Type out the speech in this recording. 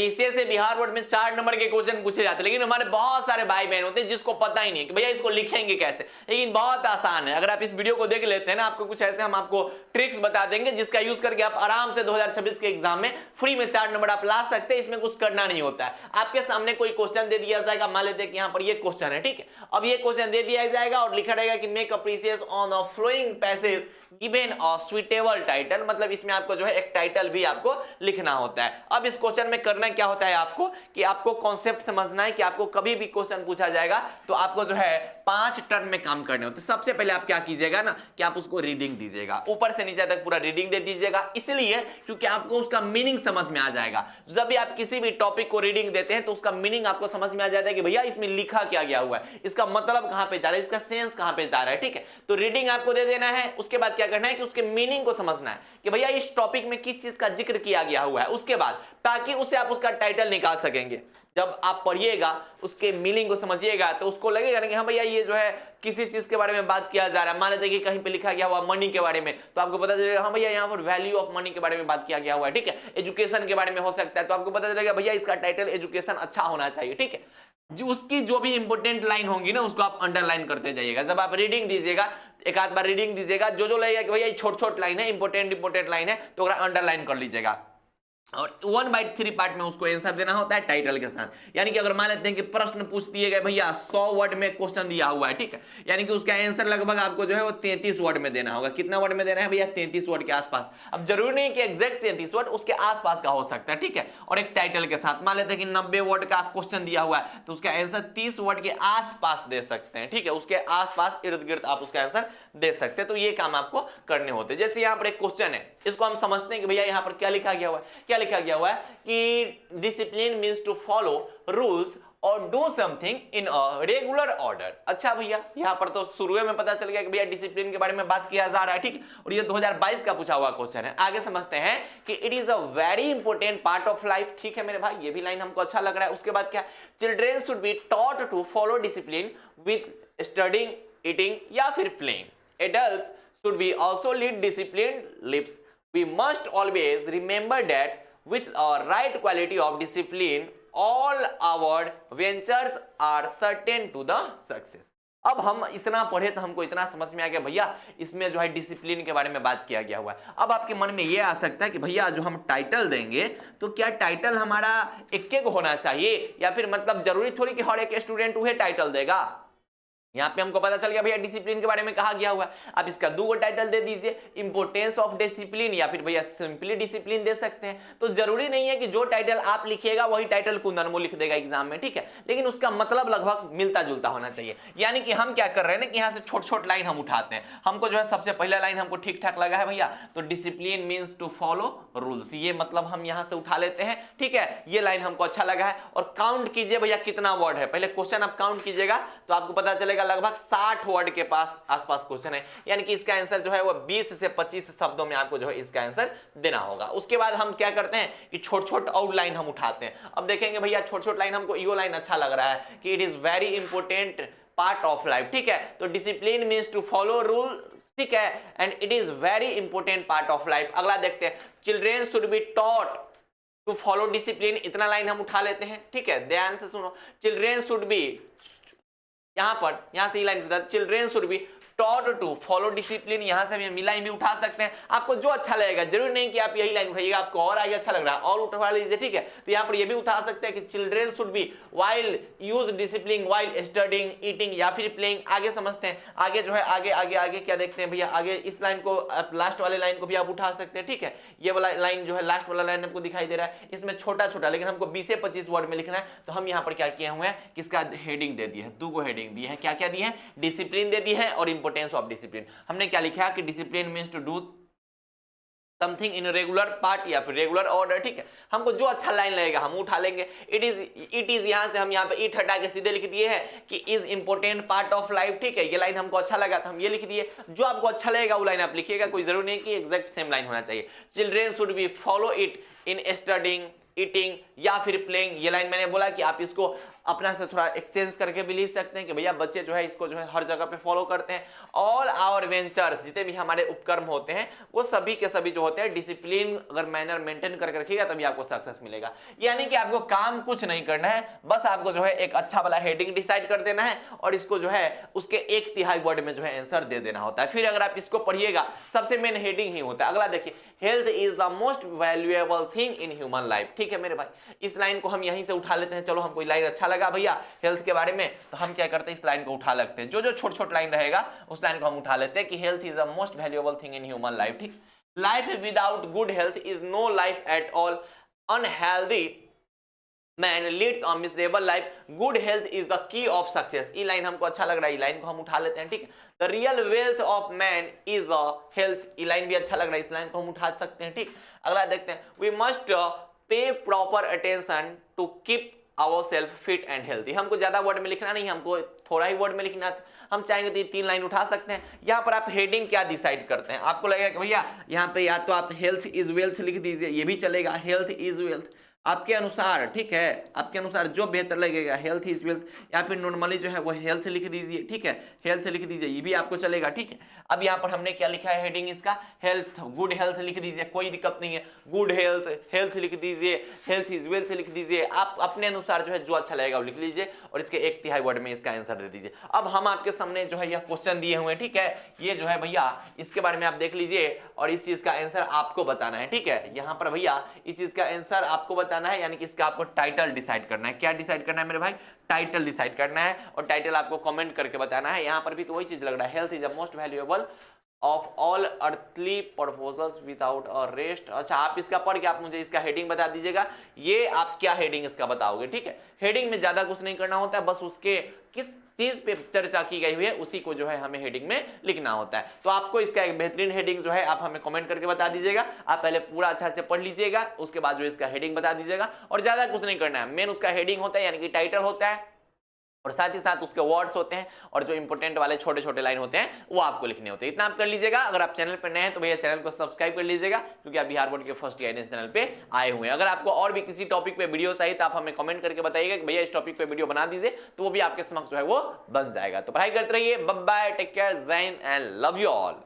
PCS से Bihar board में 4 number के क्वेश्चन पूछे जाते हैं, लेकिन हमारे बहुत सारे भाई बहन होते हैं जिसको पता ही नहीं कि भैया इसको लिखेंगे कैसे। लेकिन बहुत आसान है, अगर आप इस वीडियो को देख लेते हैं ना, आपको कुछ ऐसे हम आपको ट्रिक्स बता देंगे जिसका यूज करके आप आराम से 2026 के एग्जाम में फ्री में 4 नंबर आप ला सकते हैं। इसमें कुछ करना नहीं होता है, आपके सामने कोई क्वेश्चन दे दिया जाएगा, मान लेते हैं कि यहाँ पर ये क्वेश्चन है, ठीक है। अब ये क्वेश्चन दे दिया जाएगा और लिखा रहेगा कि make appreciation on the flowing passage given a suitable title, मतलब इसमें आपको जो है एक टाइटल भी आपको लिखना होता है। अब इस क्वेश्चन में करना क्या होता है आपको कि आपको कॉन्सेप्ट समझना है कि आपको कभी भी क्वेश्चन पूछा जाएगा तो आपको जो है 5 टर्न में काम करने होते हैं। सबसे पहले आप क्या कीजिएगा ना कि आप उसको रीडिंग दीजिएगा, ऊपर से नीचे तक पूरा रीडिंग दे दीजिएगा, इसलिए क्योंकि आपको उसका मीनिंग समझ में आ जाएगा। जब भी आप किसी भी टॉपिक को रीडिंग देते हैं तो उसका मीनिंग आपको समझ में आ जाता है कि भैया इसमें लिखा क्या गया हुआ है, इसका मतलब कहां पे जा रहा है, इसका सेंस कहां पे जा रहा है, ठीक है। तो रीडिंग आपको दे देना है, उसके बाद क्या करना है कि उसके मीनिंग को समझना है कि भैया इस टॉपिक में किस चीज का जिक्र किया गया हुआ है, उसके बाद ताकि उससे आप उसका टाइटल निकाल सकेंगे। जब आप पढ़िएगा उसके मीनिंग को समझिएगा तो उसको लगेगा ना कि हाँ भैया ये जो है किसी चीज के बारे में बात किया जा रहा है। मान लेते हैं कि कहीं पे लिखा गया हुआ मनी के बारे में, तो आपको पता चलेगा हाँ भैया यहाँ पर वैल्यू ऑफ मनी के बारे में बात किया गया हुआ है, ठीक है। एजुकेशन के बारे में हो सकता है, तो आपको पता चलेगा भैया इसका टाइटल एजुकेशन अच्छा होना चाहिए, ठीक है। जो उसकी जो भी इंपॉर्टेंट लाइन होंगी ना उसको आप अंडरलाइन करते जाइएगा। जब आप रीडिंग दीजिएगा, एक आध बार रीडिंग दीजिएगा, जो लगेगा कि भैया ये छोट लाइन है, इंपॉर्टेंट लाइन है, तो अंडरलाइन कर लीजिएगा। और 1/3 पार्ट में उसको आंसर देना होता है टाइटल के साथ। यानी कि अगर मान लेते हैं कि प्रश्न पूछ दिए गए भैया 100 वर्ड में क्वेश्चन दिया हुआ है, ठीक है, यानी कि उसका आंसर लगभग आपको जो है वो 33 वर्ड में देना होगा। कितना वर्ड में देना है भैया? 33 वर्ड के आसपास। अब जरूरी नहीं कि एग्जैक्ट 33 वर्ड, उसके आसपास का हो सकता है, ठीक है। और एक टाइटल के साथ मान लेते हैं कि 90 वर्ड का क्वेश्चन दिया हुआ है तो उसका आंसर 30 वर्ड के आसपास दे सकते हैं, ठीक है। उसके आसपास इर्द गिर्द आप उसका आंसर दे सकते हैं। तो ये काम आपको करने होते हैं। जैसे यहाँ पर एक क्वेश्चन है, इसको हम समझते हैं कि भैया यहाँ पर क्या लिखा गया हुआ है। क्या लिखा गया हुआ है कि discipline means to follow rules और do something in a regular order. अच्छा भैया यहाँ पर तो शुरू में पता चल गया कि भैया डिसिप्लिन के बारे में बात किया जा रहा है, ठीक। और ये 2022 का पूछा हुआ क्वेश्चन है। आगे समझते हैं कि it is a very important part of life, ठीक है मेरे भाई, ये भी लाइन हमको अच्छा लग रहा है। उसके बाद क्या, children should be taught to follow discipline with studying, eating या फिर playing. Adults should be also lead disciplined lives. We must always remember that with a right quality of discipline, all our ventures are certain to the success. अब हम इतना पढ़े तो हमको इतना समझ में आ गया भैया इसमें जो है डिसिप्लिन के बारे में बात किया गया हुआ है। अब आपके मन में ये आ सकता है कि भैया जो हम टाइटल देंगे तो क्या टाइटल हमारा एक होना चाहिए, या फिर मतलब जरूरी थोड़ी कि हर एक स्टूडेंट वही टाइटल देगा। यहाँ पे हमको पता चल गया भैया डिसिप्लिन के बारे में कहा गया हुआ है। आप इसका 2 टाइटल दे दीजिए, इंपोर्टेंस ऑफ डिसिप्लिन या फिर भैया सिंपली डिसिप्लिन दे सकते हैं। तो जरूरी नहीं है कि जो टाइटल आप लिखिएगा वही टाइटल कुंदन वो लिख देगा एग्जाम में, ठीक है, लेकिन उसका मतलब लगभग मिलता जुलता होना चाहिए। यानी कि हम क्या कर रहे हैं ना कि यहाँ से छोट लाइन हम उठाते हैं। हमको जो है सबसे पहला लाइन हमको ठीक ठाक लगा है भैया, तो discipline means to follow rules, ये मतलब हम यहाँ से उठा लेते हैं, ठीक है। ये लाइन हमको अच्छा लगा है। और काउंट कीजिए भैया कितना वर्ड है, पहले क्वेश्चन आप काउंट कीजिएगा तो आपको पता चलेगा लगभग 60 वर्ड के पास आसपास क्वेश्चन है। यानी कि इसका आंसर जो है वो 20 से 25 शब्दों में आपको जो है इसका आंसर देना होगा। उसके बाद हम क्या करते हैं कि छोट आउटलाइन हम उठाते हैं। अब देखेंगे भैया छोट लाइन हमको यो लाइन अच्छा लग रहा है कि it is very important part of life, ठीक है। तो discipline means to follow rule, ठीक है, and it is very important part of life. अगला देखते हैं, children should be taught to follow discipline, इतना लाइन हम उठा लेते हैं, ठीक है। ध्यान से सुनो, चिल्ड्रेन शुड बी, यहां से line children should be taught to follow discipline, यहां से हम लाइन भी उठा सकते हैं। आपको जो अच्छा लगेगा, जरूरी नहीं कि आप यही लाइन उठाइएगा, आपको और आगे अच्छा लग रहा है और उठा लीजिए, ठीक है। तो यहाँ पर ये भी उठा सकते हैं कि children should B while use discipline while studying, eating या फिर प्लेइंग। आगे समझते हैं, आगे जो है आगे क्या देखते हैं भैया, आगे इस लाइन को लास्ट वाले लाइन को भी आप उठा सकते हैं, ठीक है। ये वाला लाइन जो है लास्ट वाला लाइन आपको दिखाई दे रहा है, इसमें छोटा लेकिन हमको 20 से 25 वर्ड में लिखना है। तो हम यहाँ पर क्या किए हुए हैं कि इसका हेडिंग दे दिए है, 2 हेडिंग दिए हैं। क्या क्या दिए हैं? डिसिप्लिन दे दी है और इंपोर्टेंस ऑफ डिसिप्लिन। हमने क्या लिखा कि discipline means to do something in regular part या फिर रेगुलर ऑर्डर, ठीक है। हमको जो अच्छा लाइन लगेगा हम उठा लेंगे। इट इज यहां से हम यहाँ पे इट हटा के सीधे लिख दिए हैं कि is important part of life, ठीक है। ये लाइन हमको अच्छा लगा तो हम ये लिख दिए। जो आपको अच्छा लगेगा वो लाइन आप लिखिएगा, कोई जरूरी नहीं कि एग्जैक्ट सेम लाइन होना चाहिए। Children should B follow it in studying, eating या फिर प्लेइंग। ये लाइन मैंने बोला कि आप इसको अपना से थोड़ा एक्सचेंज करके भी लिख सकते हैं कि भैया बच्चे जो है इसको जो है हर जगह पे फॉलो करते हैं। ऑल आवर वेंचर्स, जितने भी हमारे उपक्रम होते हैं वो सभी के सभी जो होते हैं डिसिप्लिन अगर मैनर मेंटेन करके रखिएगा तभी आपको सक्सेस मिलेगा। यानी कि आपको काम कुछ नहीं करना है, बस आपको जो है एक अच्छा वाला हेडिंग डिसाइड कर देना है और इसको जो है उसके 1/3 वर्ड में जो है आंसर दे देना होता है। फिर अगर आप इसको पढ़िएगा सबसे मेन हेडिंग ही होता है। अगला देखिए, health is the most valuable thing in human life. ठीक है मेरे भाई, इस लाइन को हम यहीं से उठा लेते हैं। चलो हमको लाइन अच्छा लगा भैया हेल्थ के बारे में, तो हम क्या करते हैं इस लाइन को उठा लगते हैं। जो जो छोट छोट लाइन रहेगा उस लाइन को हम उठा लेते हैं कि health is the most valuable thing in human life. ठीक, life without good health is no life at all. Unhealthy man leads a miserable life, good health is the key of success. ये line हमको अच्छा लग रहा है, ये line को हम उठा लेते हैं। ठीक, the real wealth of man is a health. ये लाइन भी अच्छा लग रहा है, इस लाइन को हम उठा सकते हैं। ठीक, अगला देखते हैं, we must pay proper attention to keep our self fit and healthy. हमको ज्यादा वर्ड में लिखना नहीं, हमको थोड़ा ही वर्ड में लिखना है। हम चाहेंगे तो ये 3 लाइन उठा सकते हैं। यहाँ पर आप हेडिंग क्या डिसाइड करते हैं, आपको लगेगा कि भैया यहाँ पे या तो आप हेल्थ इज वेल्थ लिख दीजिए, ये भी चलेगा, हेल्थ इज वेल्थ आपके अनुसार। ठीक है, आपके अनुसार जो बेहतर लगेगा, हेल्थ इज वेल्थ या फिर नॉर्मली जो है वो हेल्थ लिख दीजिए। ठीक है, हेल्थ लिख दीजिए, ये भी आपको चलेगा। ठीक है, अब यहाँ पर हमने क्या लिखा है हेडिंग इसका, हेल्थ, गुड हेल्थ लिख दीजिए, कोई दिक्कत नहीं है। गुड हेल्थ, हेल्थ लिख दीजिए, हेल्थ इज वेल्थ लिख दीजिए। आप अपने अनुसार जो है जो अच्छा लगेगा वो लिख लीजिए और इसके 1/3 वर्ड में इसका आंसर दे दीजिए। अब हम आपके सामने जो है यह क्वेश्चन दिए हुए हैं। ठीक है, ये जो है भैया इसके बारे में आप देख लीजिए और इस चीज का आंसर आपको बताना है। ठीक है, यहाँ पर भैया इस चीज का आंसर आपको बताना है, यानी कि इसका आपको टाइटल डिसाइड करना है। क्या डिसाइड करना है मेरे भाई, टाइटल डिसाइड करना है और टाइटल आपको कमेंट करके बताना है। यहाँ पर भी तो वही चीज लग रहा है, health is the most valuable of all earthly purposes without a rest. अच्छा, आप इसका पढ़ के आप मुझे इसका हेडिंग बता दीजिएगा, ये आप क्या हेडिंग इसका बताओगे। ठीक है, हेडिंग में ज्यादा कुछ नहीं करना होता है, बस उसके किस चीज पे चर्चा की गई हुई है उसी को जो है हमें हेडिंग में लिखना होता है। तो आपको इसका एक बेहतरीन हेडिंग जो है आप हमें कमेंट करके बता दीजिएगा। आप पहले पूरा अच्छा से पढ़ लीजिएगा, उसके बाद जो इसका हेडिंग बता दीजिएगा और ज्यादा कुछ नहीं करना है। मेन उसका हेडिंग होता है यानी कि टाइटल होता है और साथ ही साथ उसके वर्ड्स होते हैं और जो इंपॉर्टेंट वाले छोटे छोटे लाइन होते हैं वो आपको लिखने होते हैं। इतना आप कर लीजिएगा। अगर आप चैनल पर नए हैं तो भैया चैनल को सब्सक्राइब कर लीजिएगा, क्योंकि आप बिहार बोर्ड के फर्स्ट गाइडेंस चैनल पे आए हुए हैं। अगर आपको और भी किसी टॉपिक पे वीडियो चाहिए तो आप हमें कमेंट करके बताइएगा कि भैया इस टॉपिक पे वीडियो बना दीजिए, तो वो भी आपके समक्ष जो है वो बन जाएगा। तो पढ़ाई करते रहिए, बाय बाय, टेक केयर, जय Hind and love you all.